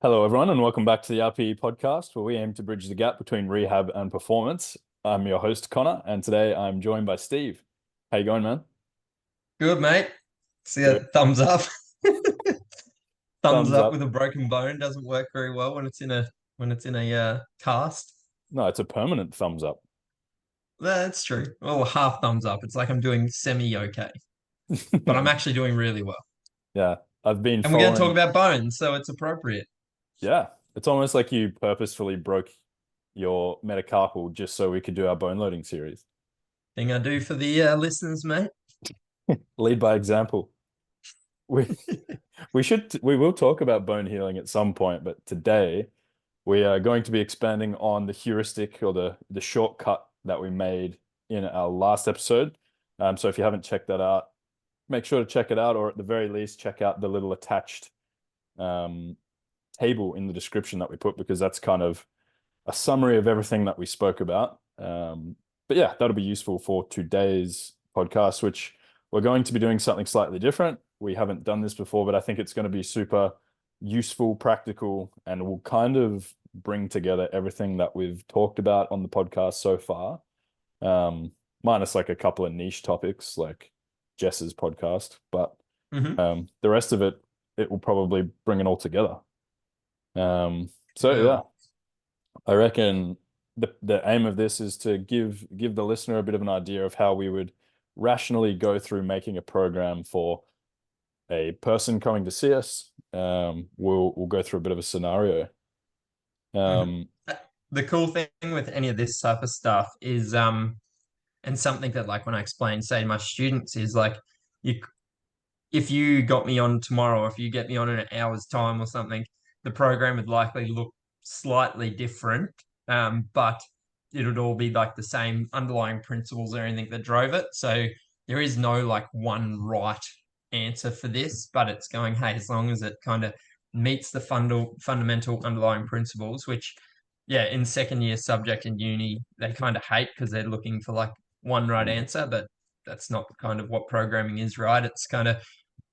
Hello, everyone, and welcome back to the RPE podcast, where we aim to bridge the gap between rehab and performance. I'm your host, Connor, and today I'm joined by Steve. How you going, man? Good, mate. See a Good. thumbs up. Thumbs Thumbs up up. with a broken bone doesn't work very well when it's in a cast. No, it's a permanent thumbs up. That's true. Oh, half thumbs up. It's like I'm doing semi okay, but I'm actually doing really well. Yeah, I've been And we're going to talk following. about bones, so it's appropriate. Yeah, it's almost like you purposefully broke your metacarpal just so we could do our bone loading series. Thing I do for the listeners, mate. Lead by example. We we will talk about bone healing at some point, but today we are going to be expanding on the heuristic or the shortcut that we made in our last episode. So if you haven't checked that out, make sure to check it out, or at the very least, check out the little attached um, table in the description that we put, because that's kind of a summary of everything that we spoke about. But yeah, that'll be useful for today's podcast, which we're going to be doing something slightly different. We haven't done this before, but I think it's going to be super useful, practical, and will kind of bring together everything that we've talked about on the podcast so far, minus like a couple of niche topics like Jess's podcast. But Hmm. the rest of it, it will probably bring it all together. So yeah, Well, I reckon the aim of this is to give the listener a bit of an idea of how we would rationally go through making a program for a person coming to see us. We'll go through a bit of a scenario. mhm. Um, The cool thing with any of this type of stuff is and something that like when I explain, say to my students is like you if you got me on tomorrow, or if you get me on in an hour's time or something, the program would likely look slightly different. But it would all be like the same underlying principles or anything that drove it. So there is no like one right answer for this, but it's going, hey, as long as it kind of meets the fundamental underlying principles, which yeah, in second year subject in uni, they kind of hate because they're looking for like one right answer, but that's not kind of what programming is, right? It's kind of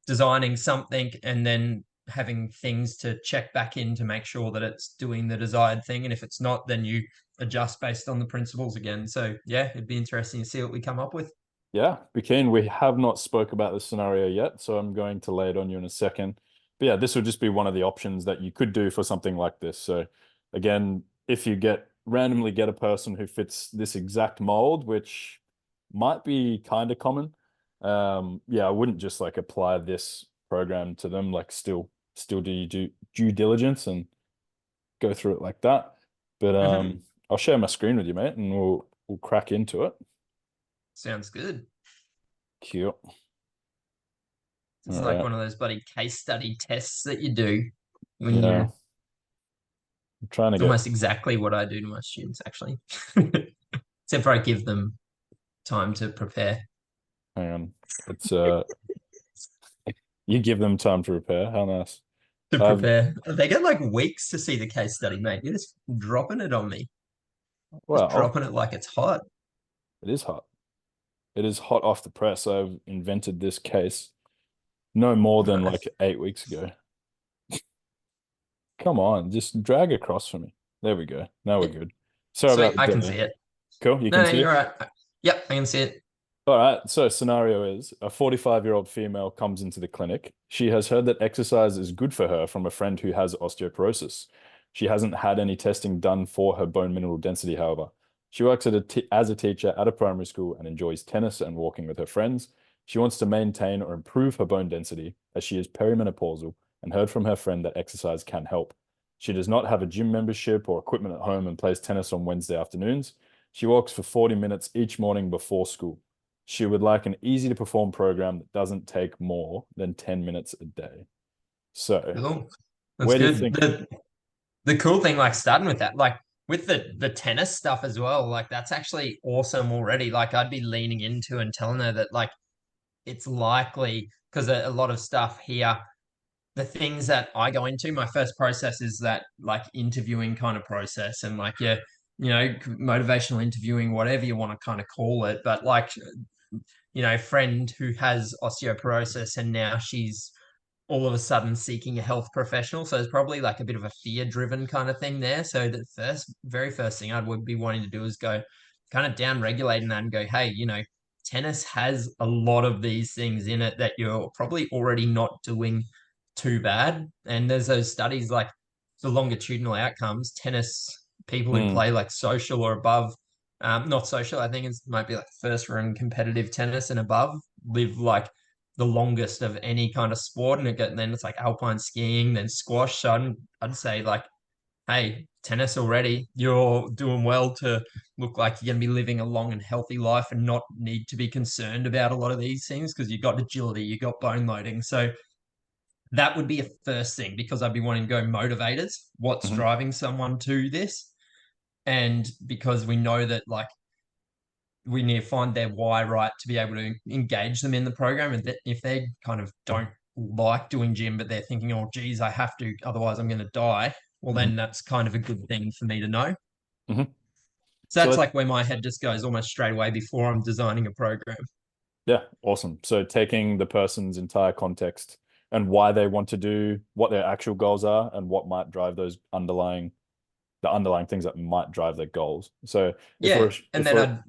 designing something and then having things to check back in to make sure that it's doing the desired thing. And if it's not, then you adjust based on the principles again. So yeah, it'd be interesting to see what we come up with. yeah, be keen. We have not spoke about the scenario yet, so I'm going to lay it on you in a second. But yeah, this would just be one of the options that you could do for something like this. So again, if you randomly get a person who fits this exact mold, which might be kind of common, yeah, I wouldn't just like apply this program to them. Like still do you do due diligence and go through it like that. But Mhm. I'll share my screen with you, mate, and we'll crack into it. Sounds good. Cute. It's All like right. one of those bloody case study tests that you do when Yeah. you I'm trying to it's get, almost exactly what I do to my students actually. Except for I give them time to prepare. hang on. It's you give them time to repair. How nice. To I've prepare. They get like weeks to see the case study, mate. You're just dropping it on me. Just well, dropping it like it's hot. it is hot. It is hot off the press. I've invented this case no more than Nice. like 8 weeks ago. Come on, just drag across for me. There we go. Now we're Yeah, good. Sorry sweet. about the I can see delay. it. Cool. You No, can no, see you're it. right. Yep, I can see it. All right. So scenario is a 45-year-old female comes into the clinic. She has heard that exercise is good for her from a friend who has osteoporosis. She hasn't had any testing done for her bone mineral density, however. She works as a teacher at a primary school and enjoys tennis and walking with her friends. She wants to maintain or improve her bone density as she is perimenopausal and heard from her friend that exercise can help. She does not have a gym membership or equipment at home and plays tennis on Wednesday afternoons. She walks for 40 minutes each morning before school. She would like an easy to perform program that doesn't take more than 10 minutes a day. So, Cool. That's where do you good. think? The cool thing, like starting with that, like with the tennis stuff as well, like that's actually awesome already. Like I'd be leaning into and telling her that like it's likely because a lot of stuff here, the things that I go into, my first process is that like interviewing kind of process and like yeah, motivational interviewing, whatever you want to kind of call it. But like friend who has osteoporosis and now she's all of a sudden seeking a health professional. So it's probably like a bit of a fear-driven kind of thing there. So the very first thing I would be wanting to do is go kind of down regulating that and go, hey, tennis has a lot of these things in it that you're probably already not doing too bad. And there's those studies like the longitudinal outcomes, tennis people who Mm, play like social or above, not social, I think it might be like first run competitive tennis and above, live like the longest of any kind of sport. And then it's like alpine skiing, then squash. So I'd say like, hey, tennis already, you're doing well to look like you're going to be living a long and healthy life and not need to be concerned about a lot of these things because you've got agility, you've got bone loading. So that would be a first thing because I'd be wanting to go motivators. What's mhm. driving someone to this? And because we know that like we need to find their why right to be able to engage them in the program. And that if they kind of don't like doing gym, but they're thinking, oh, geez, I have to, otherwise I'm going to die. Well, Mhm. then that's kind of a good thing for me to know. Mhm. So So that's like where my head just goes almost straight away before I'm designing a program. yeah, awesome. So taking the person's entire context and why they want to do, what their actual goals are, and what might drive the underlying things that might drive their goals. So Yeah. And if then we're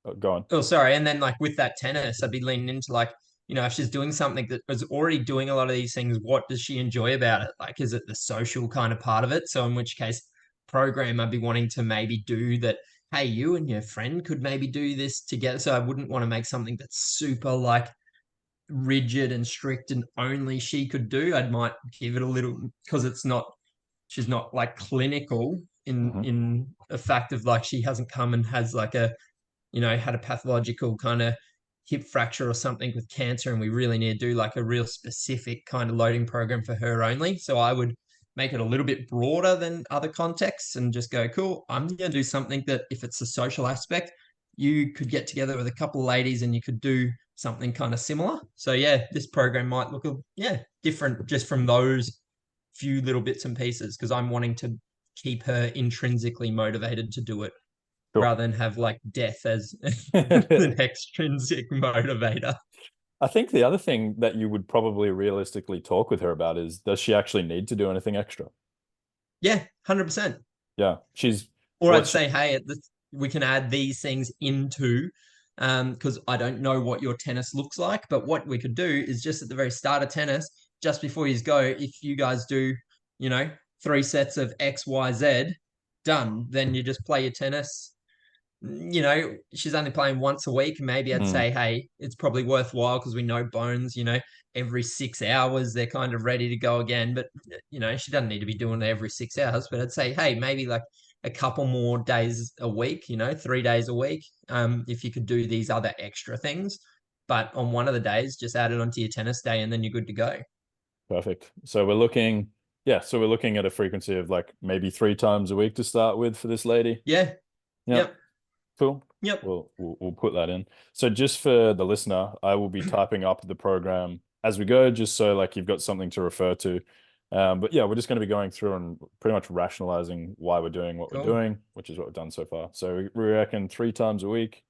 I'd, go on. oh, sorry. And then like with that tennis, I'd be leaning into like, if she's doing something that is already doing a lot of these things, what does she enjoy about it? Like, is it the social kind of part of it? So in which case, program I'd be wanting to maybe do that. Hey, you and your friend could maybe do this together. So I wouldn't want to make something that's super like rigid and strict and only she could do. I might give it a little because she's not like clinical in Mhm. a fact of like she hasn't come and has like a had a pathological kind of hip fracture or something with cancer, and we really need to do like a real specific kind of loading program for her only. So I would make it a little bit broader than other contexts and just go, cool, I'm going to do something that if it's a social aspect, you could get together with a couple of ladies and you could do something kind of similar. So yeah, this program might look different just from those few little bits and pieces because I'm wanting to keep her intrinsically motivated to do it Sure. rather than have like death as an extrinsic motivator. I think the other thing that you would probably realistically talk with her about is, does she actually need to do anything extra? Yeah, 100%. Yeah, Or I'd what's say, hey, we can add these things into, because I don't know what your tennis looks like, but what we could do is just at the very start of tennis, just before you go, if you guys do, you know, 3 sets of X, Y, Z, done, then you just play your tennis. She's only playing once a week. Maybe I'd mm, say, hey, it's probably worthwhile because we know Bones, every 6 hours they're kind of ready to go again. But, she doesn't need to be doing it every 6 hours. But I'd say, hey, maybe like a couple more days a week, 3 days a week, if you could do these other extra things. But on one of the days, just add it onto your tennis day and then you're good to go. perfect. So we're looking at a frequency of like maybe 3 times a week to start with for this lady. Yeah. Yeah. Yep. Cool. Yep. We'll put that in. So just for the listener, I will be typing up the program as we go, just so like you've got something to refer to. But yeah, we're just going to be going through and pretty much rationalizing why we're doing what we're Cool. doing, which is what we've done so far. So we reckon 3 times a week.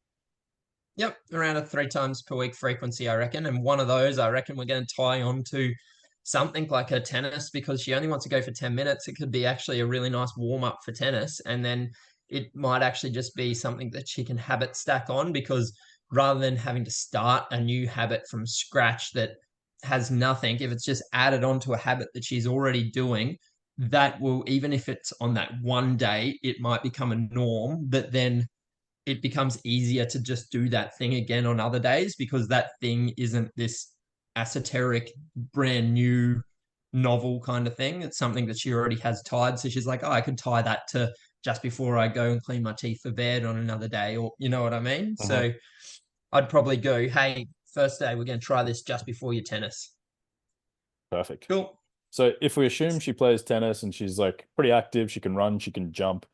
Yep, around a 3 times per week frequency, I reckon. And one of those, I reckon we're going to tie on to something like her tennis because she only wants to go for 10 minutes. It could be actually a really nice warm up for tennis. And then it might actually just be something that she can habit stack on because rather than having to start a new habit from scratch that has nothing, if it's just added onto a habit that she's already doing, that will, even if it's on that one day, it might become a norm that then it becomes easier to just do that thing again on other days because that thing isn't this esoteric, brand new, novel kind of thing. It's something that she already has tied. So she's like, oh, I could tie that to just before I go and clean my teeth for bed on another day, or you know what I mean? Mhm. So I'd probably go, hey, first day, we're going to try this just before your tennis. Perfect. Cool. So if we assume she plays tennis and she's like pretty active, she can run, she can jump,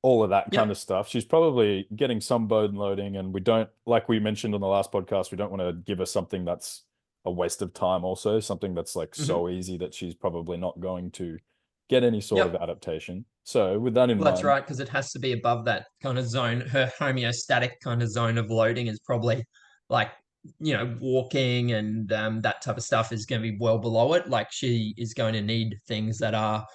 all of that kind Yep. of stuff. She's probably getting some bone loading, and we don't, like we mentioned on the last podcast, we don't want to give her something that's a waste of time, also, something that's like Mm-hmm. so easy that she's probably not going to get any sort of Yep. adaptation. So, with that in Well, that's mind, right, because it has to be above that kind of zone. Her homeostatic kind of zone of loading is probably like walking and that type of stuff is going to be well below it. Like she is going to need things that are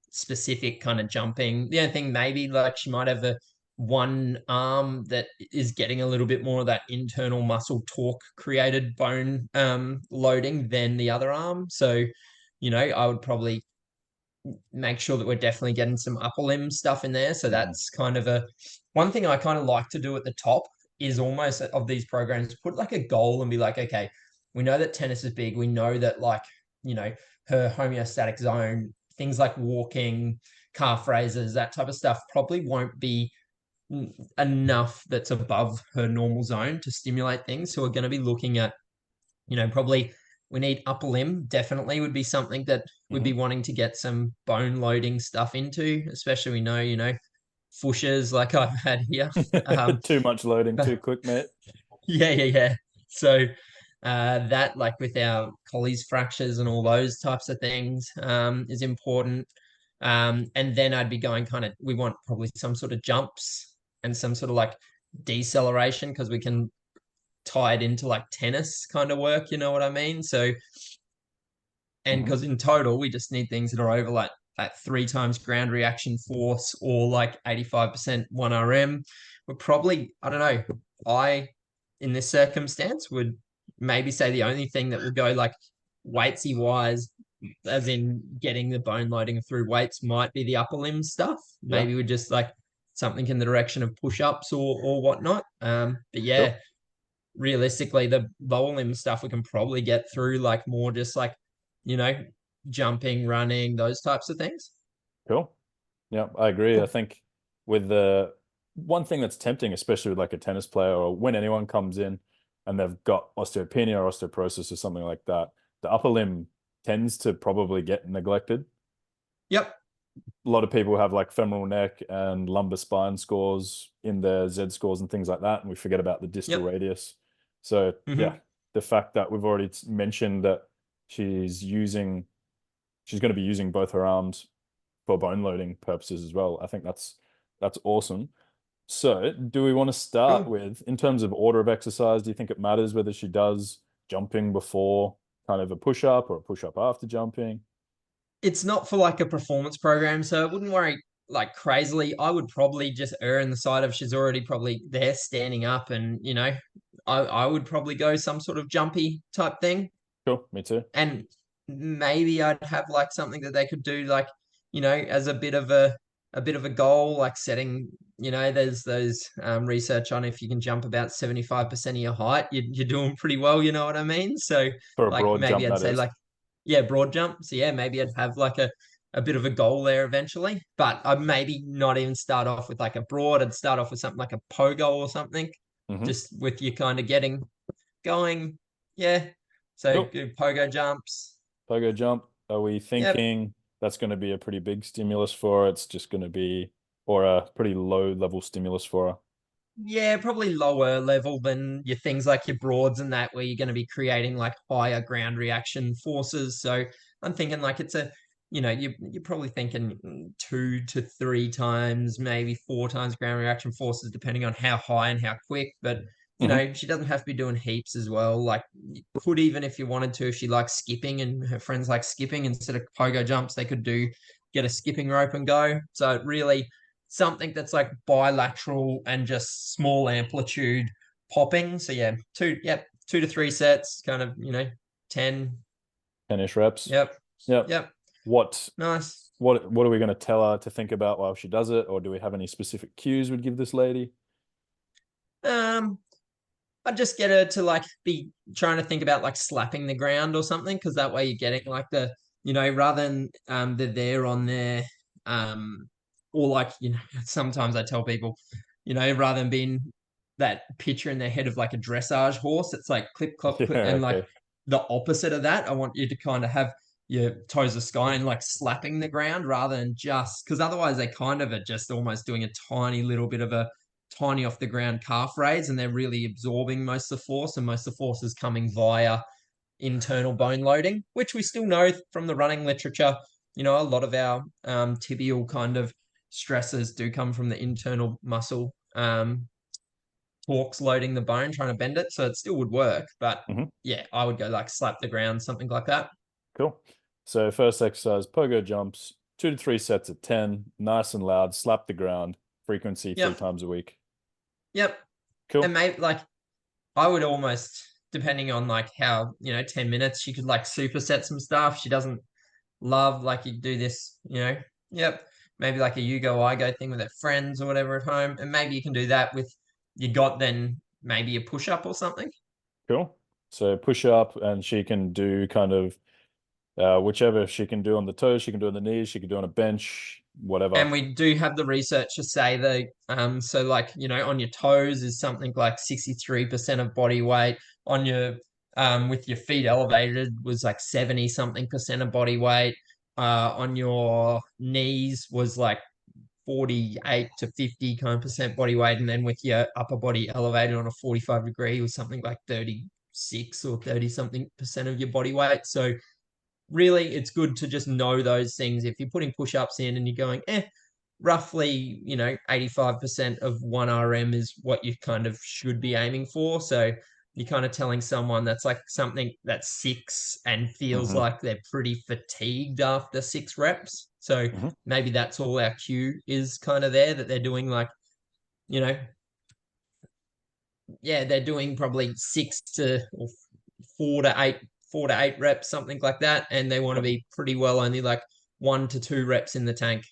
specific kind of jumping. The only thing maybe like she might have a one arm that is getting a little bit more of that internal muscle torque created bone loading than the other arm. So, I would probably make sure that we're definitely getting some upper limb stuff in there. So Mhm. that's kind of a one thing I kind of like to do at the top is almost of these programs, put like a goal and be like, okay, we know that tennis is big. We know that like, her homeostatic zone, things like walking, calf raises, that type of stuff probably won't be enough that's above her normal zone to stimulate things. So we're going to be looking at probably we need upper limb, definitely would be something that we'd be Mhm. wanting to get some bone loading stuff into, especially we know, fushers like I've had here. Too much loading But too quick, mate. yeah, yeah, yeah. So that like with our Colles fractures and all those types of things is important. And then I'd be going kind of, we want probably some sort of jumps and some sort of like deceleration because we can tie it into like tennis kind of work, you know what I mean? So, and Mhm. because in total, we just need things that are over like that 3 times ground reaction force or like 85% 1RM. We're probably, I don't know, in this circumstance, would maybe say the only thing that would go like weightsy wise, as in getting the bone loading through weights, might be the upper limb stuff. Yeah, Maybe we just like something in the direction of push ups or whatnot. But cool. yeah, realistically, the lower limb stuff we can probably get through like more just like, you know, jumping, running, those types of things. Cool. Yeah, I agree. I Cool. think with the one thing that's tempting, especially with like a tennis player or when anyone comes in and they've got osteopenia or osteoporosis or something like that, the upper limb tends to probably get neglected. Yep. A lot of people have like femoral neck and lumbar spine scores in their Z scores and things like that, and we forget about the distal Yep. radius. So yeah, Hmm. the fact that we've already mentioned that she's going to be using both her arms for bone loading purposes as well. I think that's awesome. So, do we want to start Cool. with, in terms of order of exercise, do you think it matters whether she does jumping before kind of a push up or a push up after jumping? It's not for like a performance program, so I wouldn't worry like crazily. I would probably just err in the side of she's already probably there standing up and I would probably go some sort of jumpy type thing. Cool, me too. And maybe I'd have like something that they could do like, as a bit of a goal, like setting, there's those research on if you can jump about 75% of your height, you're doing pretty well, you know what I mean? So For a like broad maybe jump, I'd that say is. like, yeah, broad jump. So yeah, maybe I'd have like a bit of a goal there eventually. But I'd maybe not even start off with like a broad, I'd start off with something like a pogo or something, Hmm. just with you kind of getting going. Yeah. So Cool. good pogo jumps. Pogo jump. Are we Yep. thinking that's going to be a pretty big stimulus for her? It's just going to be, or a pretty low level stimulus for her? Yeah, probably lower level than your things like your broads and that, where you're going to be creating like higher ground reaction forces. So I'm thinking like it's you're probably thinking 2 to 3 times, maybe 4 times ground reaction forces, depending on how high and how quick. But Hmm. she doesn't have to be doing heaps as well. Like you could even if you wanted to, if she likes skipping and her friends like skipping instead of pogo jumps, they could get a skipping rope and go. So it really something that's like bilateral and just small amplitude popping. So yeah, 2 to 3 sets, kind of, 10. 10-ish reps. Yep. Yep. Yep. What Nice. what are we going to tell her to think about while she does it, or do we have any specific cues we'd give this lady? Um, I'd just get her to like be trying to think about like slapping the ground or something, because that way you're getting like rather than they're there on their or like, sometimes I tell people, rather than being that picture in their head of like a dressage horse, it's like clip, clop, clip, Yeah, and like okay. the opposite of that. I want you to kind of have your toes of sky and like slapping the ground rather than just because otherwise they kind of are just almost doing a tiny little bit of a tiny off the ground calf raise and they're really absorbing most of the force and most of the force is coming via internal bone loading, which we still know from the running literature. A lot of our tibial kind of stresses do come from the internal muscle torques loading the bone, trying to bend it. So it still would work. But Hmm. yeah, I would go like slap the ground, something like that. Cool. So first exercise, pogo jumps, 2 to 3 sets of 10, nice and loud, slap the ground, frequency 3 times a week. Yep. And Cool. maybe like I would almost, depending on like how, 10 minutes, she could like superset some stuff. She doesn't love like you do this, yep. Maybe like a you go, I go thing with her friends or whatever at home. And maybe you can do that with you got then maybe a push up or something. Cool. So push up, and she can do kind of whichever she can do on the toes, she can do on the knees, she can do on a bench, whatever. And we do have the research to say that so like, on your toes is something like 63% of body weight. On your with your feet elevated was like 70 something percent of body weight. On your knees was like 48 to 50 kind of percent body weight. And then with your upper body elevated on a 45-degree was something like 36 or 30 something percent of your body weight. So really it's good to just know those things. If you're putting push-ups in and you're going, roughly, 85% of 1 RM is what you kind of should be aiming for. So you're kind of telling someone that's like something that's 6 and feels Hmm. like they're pretty fatigued after 6 reps. So Hmm. maybe that's all our cue is kind of there, that they're doing like, you know, yeah, they're doing probably 4 to 8 reps, something like that. And they want to Yep. be pretty well only like 1 to 2 reps in the tank.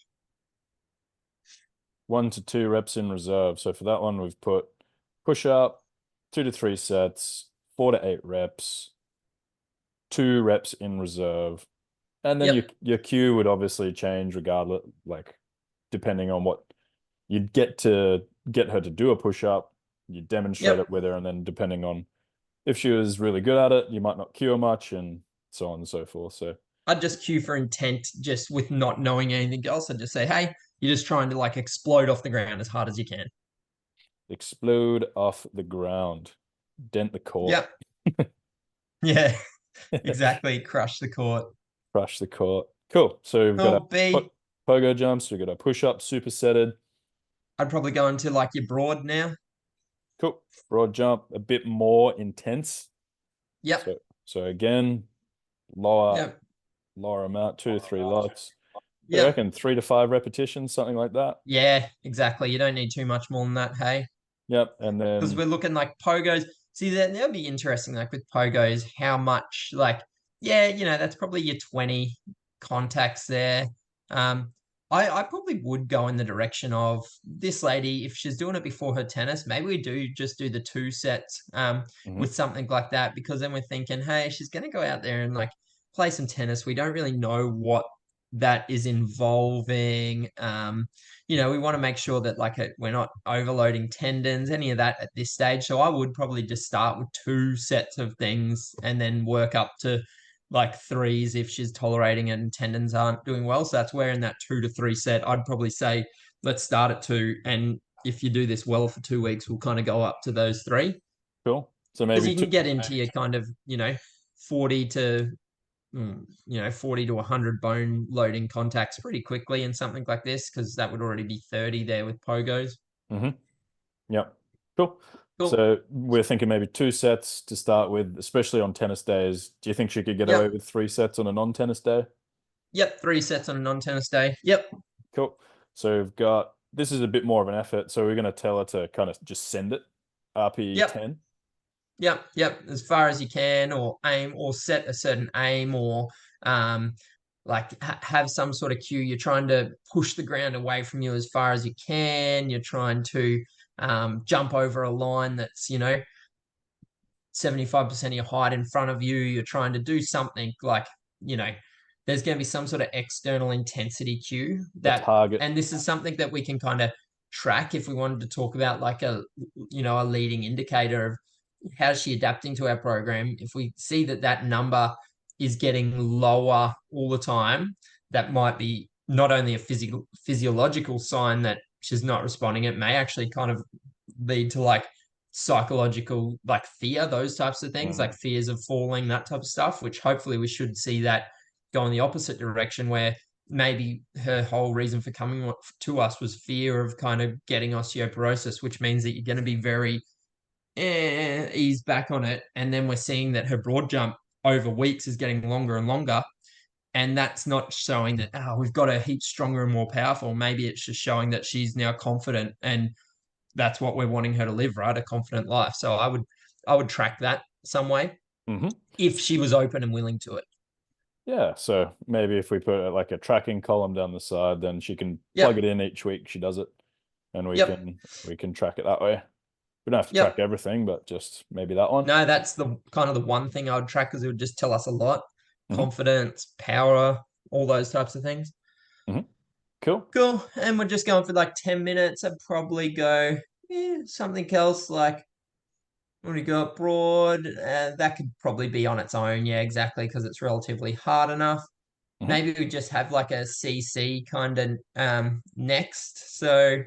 1 to 2 reps in reserve. So for that one, we've put push up, 2 to 3 sets, 4 to 8 reps, 2 reps in reserve. And then Yep. your cue would obviously change regardless, like depending on what you'd get her to do a push up, you demonstrate Yep. it with her, and then depending on if she was really good at it, you might not cue her much, and so on and so forth. So I'd just cue for intent, just with not knowing anything else. I'd just say, hey, you're just trying to like explode off the ground as hard as you can. explode off the ground, dent the court, Yep. Yeah, exactly. Crush the court. crush the court. Cool. So we've got Oh, B. pogo jumps, we've got a push up supersetted. I'd probably go into like your broad now. Cool. Broad jump, a bit more intense. Yep. So again, lower Yep. lower amount, 2 to 3 lots. What do you Yep. reckon? 3 to 5 repetitions, something like that. Yeah, exactly. You don't need too much more than that, hey? Yep. And Because then we're looking like pogos. See, that'll be interesting, like with pogos, how much, like, yeah, that's probably your 20 contacts there. Um, I probably would go in the direction of this lady, if she's doing it before her tennis, maybe we do just do the 2 sets mhm, with something like that, because then we're thinking, hey, she's going to go out there and like play some tennis. We don't really know what that is involving. We want to make sure that like we're not overloading tendons, any of that at this stage. So I would probably just start with 2 sets of things and then work up to like threes if she's tolerating it and tendons aren't doing well. So that's where in that 2 to 3 set, I'd probably say let's start at 2. And if you do this well for 2 weeks, we'll kind of go up to those 3. cool. So Because maybe you two. can get into your kind of, 40 to 40 to 100 bone loading contacts pretty quickly in something like this, because that would already be 30 there with pogos. Hmm. Yep. Cool. Cool. So we're thinking maybe 2 sets to start with, especially on tennis days. Do you think she could get away Yep. with 3 sets on a non-tennis day? Yep. 3 sets on a non-tennis day. Yep. Cool. So we've got this is a bit more of an effort. So we're going to tell her to kind of just send it RP Yep. 10. Yep. Yep. As far as you can, or aim, or set a certain aim, or um, like have some sort of cue. You're trying to push the ground away from you as far as you can. You're trying to jump over a line that's 75% of your height in front of you. You're trying to do something like, you know, there's going to be some sort of external intensity cue A that, target. and this is something that we can kind of track if we wanted to talk about like a leading indicator of how's she adapting to our program. If we see that that number is getting lower all the time, that might be not only a physiological sign that she's not responding, it may actually kind of lead to like psychological like fear, those types of things, like Mm. fears of falling, that type of stuff, which hopefully we should see that go in the opposite direction, where maybe her whole reason for coming to us was fear of kind of getting osteoporosis, which means that you're going to be very ease back on it, and then we're seeing that her broad jump over weeks is getting longer and longer, and that's not showing that we've got her heaps stronger and more powerful. Maybe it's just showing that she's now confident, and that's what we're wanting her to live, right? A confident life. So I would track that some way Hmm. if she was open and willing to it. Yeah, so maybe if we put like a tracking column down the side, then she can plug Yep. it in each week she does it, and we Yep. can track it that way. We don't have to track Yep. everything, but just maybe that one. No, that's the kind of the one thing I would track because it would just tell us a lot. Hmm. Confidence, power, all those types of things. Hmm. Cool. Cool. And we're just going for like 10 minutes. I'd probably go, something else like what do you got? Broad. That could probably be on its own. Yeah, exactly. Because it's relatively hard enough. Hmm. Maybe we just have like a CC kind of next. So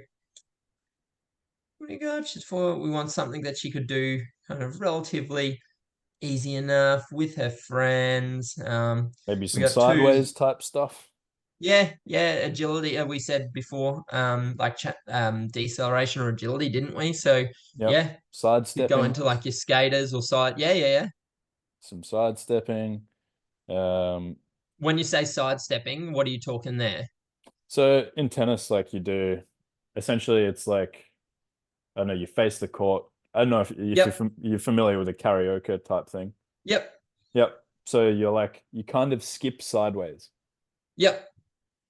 what do you got? Just for we want something that she could do kind of relatively easy enough with her friends. Maybe We some got two. sideways type stuff. Yeah, yeah, agility. We said before, like deceleration or agility, didn't we? So Yep. yeah, you go Sidestepping, into like your skaters or side. Yeah, yeah, yeah. some sidestepping. Um, When you say sidestepping, what are you talking there? so in tennis, like you do, essentially it's like, I don't know, you face the court. I don't know if Yep, you're familiar with a karaoke type thing. yep, Yep. So you're like you kind of skip sideways. yep.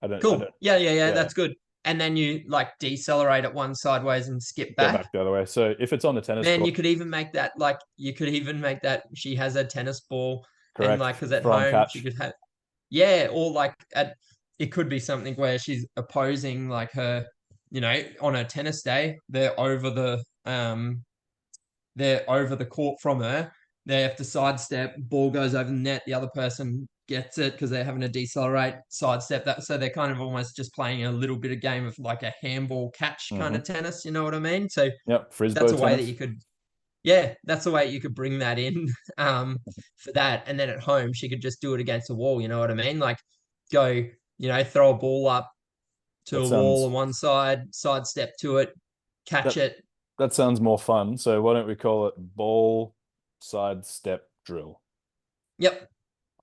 I Cool. don't Yeah, yeah, yeah. yeah, That's good. And then you like decelerate at one sideways and skip go back. back the other way. So if it's on the tennis Man, court, you could even make that like you could even make that she has a tennis ball and correct, like because at front home she catch. could have yeah, or like at it could be something where she's opposing like her, on her tennis day, they're over the court from her. They have to sidestep, ball goes over the net, the other person gets it because they're having to decelerate, sidestep that. So they're kind of almost just playing a little bit of game of like a handball catch kind Hmm. of tennis, you know what I mean? So Yep, that's Frisbee a way that tennis. you could yeah, that's the way you could bring that in for that. And then at home, she could just do it against the wall. You know what I mean? Like go, throw a ball up to That a wall sounds on one side, sidestep to it, catch that it. that sounds more fun. So why don't we call it ball side step drill? Yep,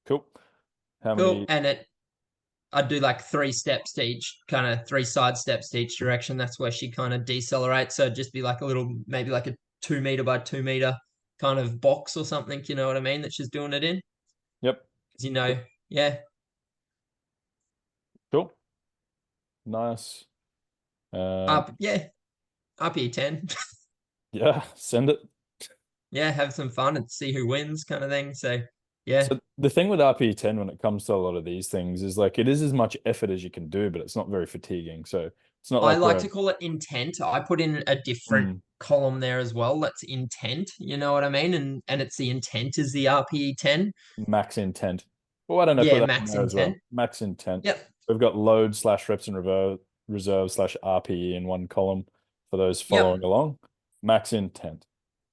Cool. How cool. many? And I'd do like three steps to each, kind of three side steps to each direction. That's where she kind of decelerates. So it'd just be like a little, maybe like a 2 meter by 2 meter kind of box or something. You know what I mean? That she's doing it in. Yep. Because Cool. yeah, Cool. Nice. yeah, RP10. Yeah, send it. Yeah, have some fun and see who wins, kind of thing. So, yeah, So the thing with RPE10 when it comes to a lot of these things is like it is as much effort as you can do, but it's not very fatiguing. So it's not I like like we're to call it intent. I put in a different mm, column there as well. That's intent. You know what I mean? And it's the intent is the RPE 10. max intent. Well, why don't I put Yeah, that in max there as intent. well? Max intent. Yep, We've got load slash reps and reserve slash RPE in one column for those following yep, along. Max intent.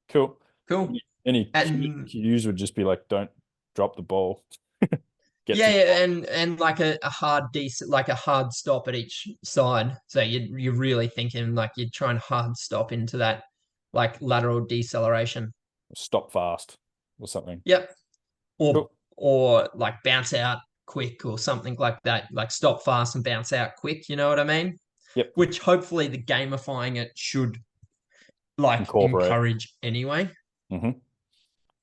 Cool. cool. Any And cues would just be like, don't drop the ball. Get yeah, to the yeah, ball. and like a hard decent like a hard stop at each side. So you're really thinking like you're trying hard stop into that like lateral deceleration. Stop fast or something. Yep. or Cool. or like bounce out quick or something like that, like stop fast and bounce out quick, you know what I mean? Yep. Which hopefully the gamifying it should like Incorporate. encourage anyway. Hmm.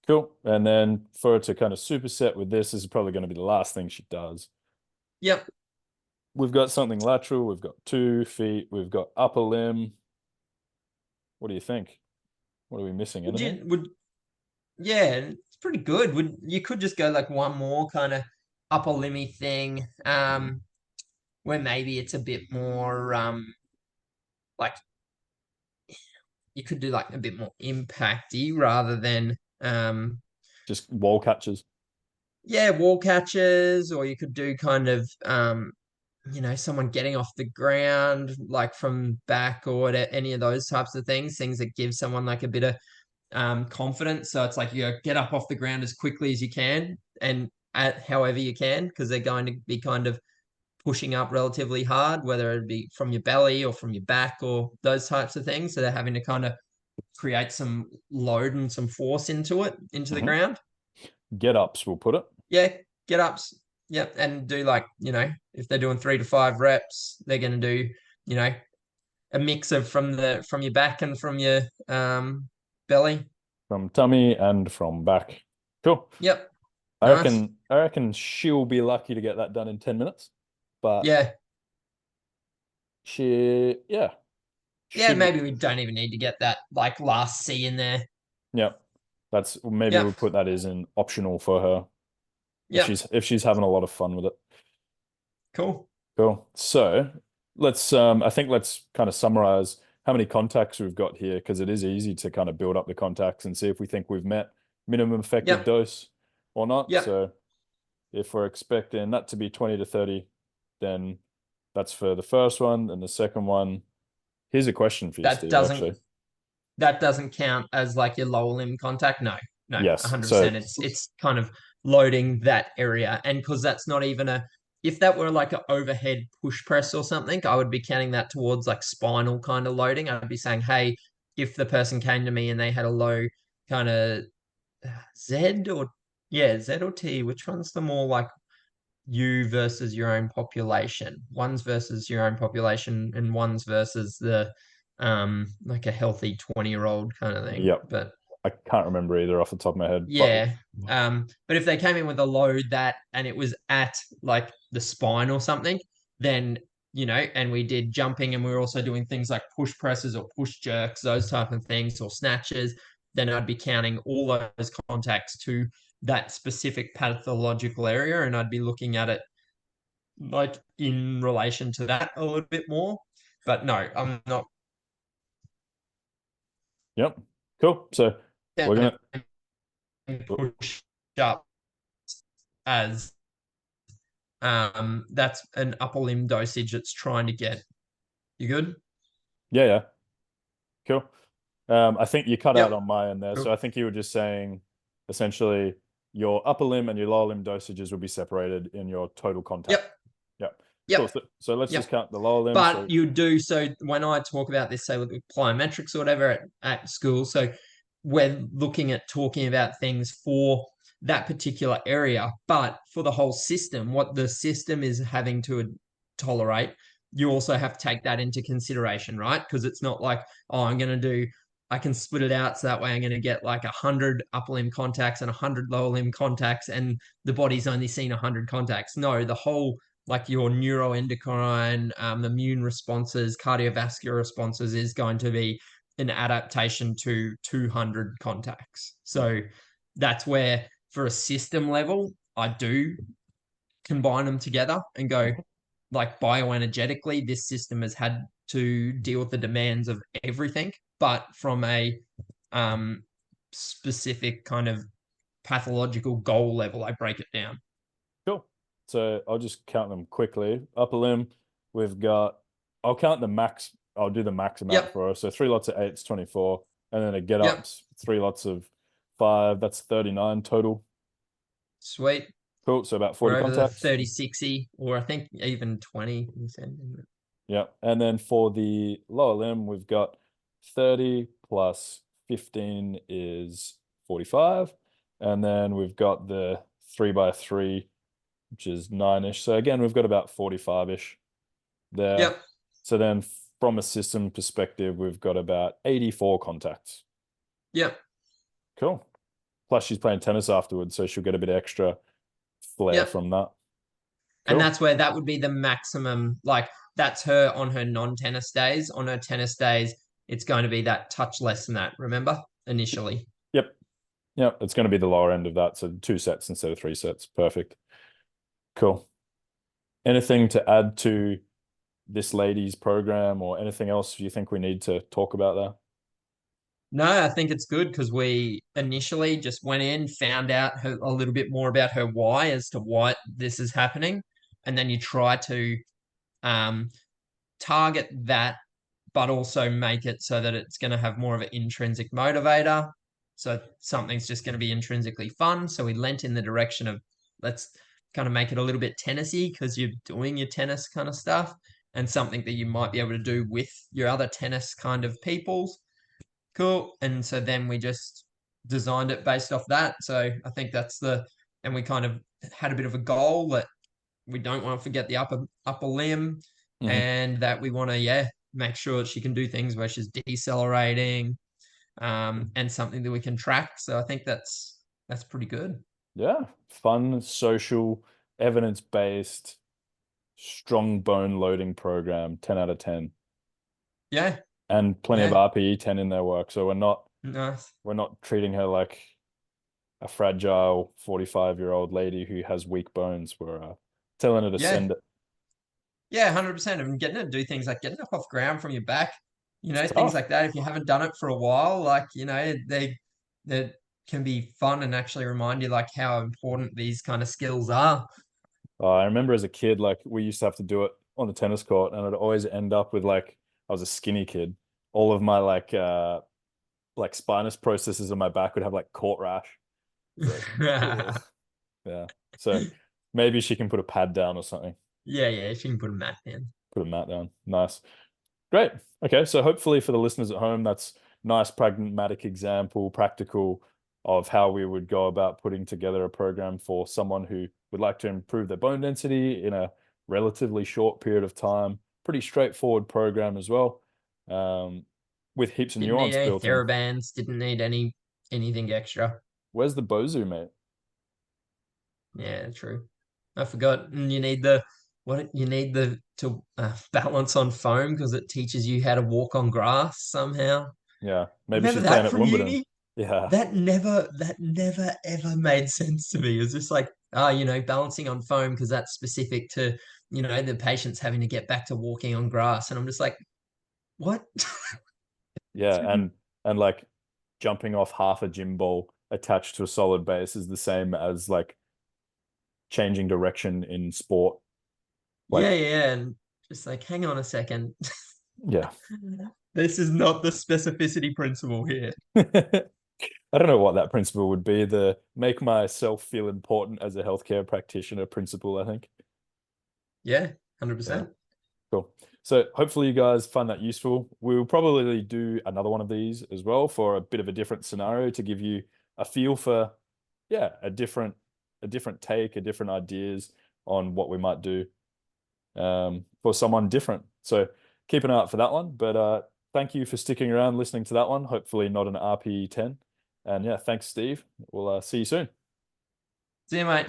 Cool. And then for her to kind of superset with this is probably going to be the last thing she does. Yep. We've got something lateral. We've got 2 feet. We've got upper limb. What do you think? What are we missing? Would Anything? you would yeah, it's pretty good. Would you could just go like one more kind of upper limmy thing, where maybe it's a bit more like you could do like a bit more impacty rather than Just wall catches. yeah, wall catches, or you could do kind of someone getting off the ground like from back or any of those types of things that give someone like a bit of confidence. So it's like you get up off the ground as quickly as you can and at however you can, because they're going to be kind of pushing up relatively hard, whether it be from your belly or from your back or those types of things. So they're having to kind of create some load and some force into the Mhm. ground. Get ups, we'll put it. Yeah, get ups. Yep, and do like, if they're doing 3 to 5 reps, they're going to do, you know, a mix of from your back and from your belly. From tummy and from back. Cool. Yep, I nice. reckon I reckon she'll be lucky to get that done in 10 minutes. But Yeah, yeah, yeah. should Maybe we don't even need to get that like last C in there. yeah. That's maybe we'll Yep, put that as an optional for her yep. if she's having a lot of fun with it. Cool. Cool. So I think let's kind of summarize how many contacts we've got here, because it is easy to kind of build up the contacts and see if we think we've met minimum effective Yep, dose or not. yep. So if we're expecting that to be 20 to 30, then that's for the first one. And the second one, here's a question for you, That Steve, doesn't actually. that doesn't count as like your lower limb contact. No, no, Yes. So 100%. It's kind of loading that area, and because that's not even a. If that were like an overhead push press or something, I would be counting that towards like spinal kind of loading. I'd be saying, hey, if the person came to me and they had a low kind of Z or Z or T, which one's the more like you versus your own population? One's versus your own population, and one's versus the like a healthy 20-year-old kind of thing. yep. But I can't remember either off the top of my head, but yeah. But if they came in with a load that and it was at like the spine or something, then and we did jumping and we were also doing things like push presses or push jerks, those type of things, or snatches, then I'd be counting all those contacts to that specific pathological area, and I'd be looking at it like in relation to that a little bit more. But no, I'm not yep. Cool. So we're counting gonna push up as that's an upper limb dosage it's trying to get. You good? yeah, yeah. Cool. I think you cut out Yep. on my end there. So Cool. I think you were just saying essentially your upper limb and your lower limb dosages will be separated in your total contact. Yep. Yep. Cool. Yep. So let's just Yep. count the lower limb. But So you do so when I talk about this, say with plyometrics or whatever at school. So we're looking at talking about things for that particular area, but for the whole system, what the system is having to tolerate, you also have to take that into consideration, right? Because it's not like, oh, I can split it out so that way I'm going to get like 100 upper limb contacts and 100 lower limb contacts, and the body's only seen 100 contacts. No, the whole like your neuroendocrine, immune responses, cardiovascular responses is going to be an adaptation to 200 contacts. So that's where, for a system level, I do combine them together and go, like, bioenergetically, this system has had to deal with the demands of everything, but from a specific kind of pathological goal level, I break it down. cool. So I'll just count them quickly. Upper limb, we've got I'll count the max. I'll do the max amount Yep. for us. So 3 lots of 8's 24. And then a get Yep. ups, 3 lots of 5. That's 39 total. Sweet. Cool. So about We're 40 over the contacts. 30, 60, or I think even 20. You said. Yeah. And then for the lower limb, we've got 30 plus 15 is 45. And then we've got the 3 by 3, which is 9-ish. So again, we've got about 45-ish there. Yep. So then from a system perspective, we've got about 84 contacts. Yep. Cool. Plus she's playing tennis afterwards, so she'll get a bit extra flair Yep. from that. And Cool. that's where that would be the maximum. Like that's her on her non-tennis days. On her tennis days, it's going to be that touch less than that. Remember initially. Yep. Yep. It's going to be the lower end of that. So 2 sets instead of 3 sets. Perfect. Cool. Anything to add to this lady's program or anything else you think we need to talk about there? No, I think it's good because we initially just went in, found out a little bit more about her why as to why this is happening, and then you try to um, target that, but also make it so that it's going to have more of an intrinsic motivator. So something's just going to be intrinsically fun. So we lent in the direction of let's kind of make it a little bit tennisy because you're doing your tennis kind of stuff and something that you might be able to do with your other tennis kind of peoples. cool. And so then we just designed it based off that. So I think and we kind of had a bit of a goal that we don't want to forget the upper limb, Hmm. and that we want to, yeah, make sure that she can do things where she's decelerating, and something that we can track. So I think that's pretty good. Yeah, fun, social, evidence-based, strong bone loading program, 10 out of 10. Yeah, And plenty of yeah, RPE 10 in their work. So nice. we're not treating her like a fragile 45-year-old lady who has weak bones. We're telling her to Yeah, send it. yeah, 100%. And getting to do things like getting up off ground from your back, It's things tough. like that. If you haven't done it for a while, like, they can be fun and actually remind you like how important these kind of skills are. I remember as a kid, like we used to have to do it on the tennis court, and I'd always end up with like I was a skinny kid. All of my like spinous processes on my back would have like court rash. It's like, ugh. Yeah. So maybe she can put a pad down or something. Yeah, yeah, she can put a mat in. Put a mat down. Nice. Great. Okay. So hopefully for the listeners at home, that's nice pragmatic example, practical of how we would go about putting together a program for someone who would like to improve their bone density in a relatively short period of time. Pretty straightforward program as well, um, with heaps of Didn't need nuance any built in. TheraBands, didn't need anything extra. Where's the Bozu, mate? Yeah, true. I forgot. And you need the to balance on foam because it teaches you how to walk on grass somehow. Yeah, maybe Remember she's playing that at from Wimbledon. uni? Yeah, That never ever made sense to me. It was just like, balancing on foam because that's specific to, the patients having to get back to walking on grass. And I'm just like, what? yeah, and like jumping off half a gym ball attached to a solid base is the same as like changing direction in sport. Yeah, Like, yeah. And just like, hang on a second. yeah. This is not the specificity principle here. I don't know what that principle would be. The make myself feel important as a healthcare practitioner principle, I think. Yeah, Yeah, 100%. cool. So hopefully you guys find that useful. We'll probably do another one of these as well for a bit of a different scenario to give you a feel for, yeah, a different take, a different ideas on what we might do for someone different. So keep an eye out for that one. But thank you for sticking around listening to that one. Hopefully not an RPE 10. And yeah, thanks, Steve. We'll see you soon. See you, mate.